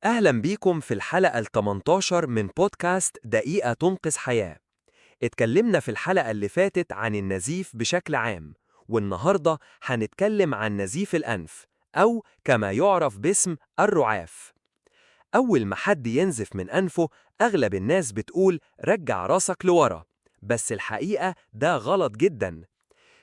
أهلا بيكم في الحلقة ال18 من بودكاست دقيقة تنقذ حياة. اتكلمنا في الحلقة اللي فاتت عن النزيف بشكل عام، والنهاردة هنتكلم عن نزيف الأنف أو كما يعرف باسم الرعاف. أول ما حد ينزف من أنفه أغلب الناس بتقول رجع راسك لورا، بس الحقيقة ده غلط جدا.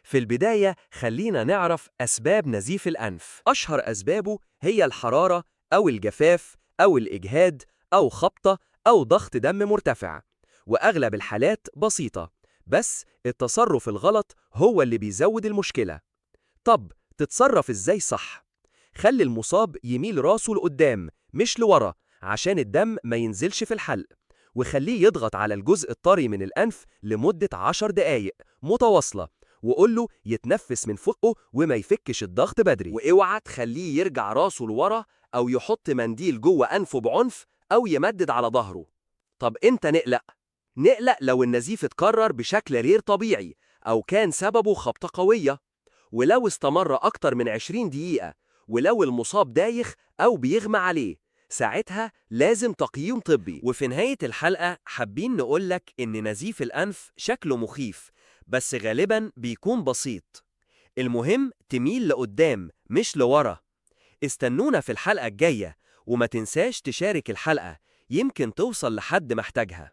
في البداية خلينا نعرف أسباب نزيف الأنف. أشهر أسبابه هي الحرارة أو الجفاف أو الإجهاد أو خبطة أو ضغط دم مرتفع، وأغلب الحالات بسيطة، بس التصرف الغلط هو اللي بيزود المشكلة. طب تتصرف إزاي صح؟ خلي المصاب يميل راسه لقدام مش لورا عشان الدم ما ينزلش في الحلق، وخليه يضغط على الجزء الطري من الأنف لمدة 10 دقايق متواصلة، وقول له يتنفس من فوقه وما يفكش الضغط بدري. واوعى تخليه يرجع راسه لورا أو يحط منديل جوه أنفه بعنف أو يمدد على ظهره. طب إمتى نقلق؟ نقلق لو النزيف اتكرر بشكل غير طبيعي أو كان سببه خبطة قوية، ولو استمر أكتر من 20 دقيقة، ولو المصاب دايخ أو بيغمى عليه، ساعتها لازم تقييم طبي. وفي نهاية الحلقة حابين نقولك إن نزيف الأنف شكله مخيف، بس غالباً بيكون بسيط. المهم تميل لقدام مش لورا. استنونا في الحلقة الجاية، وما تنساش تشارك الحلقة، يمكن توصل لحد محتاجها.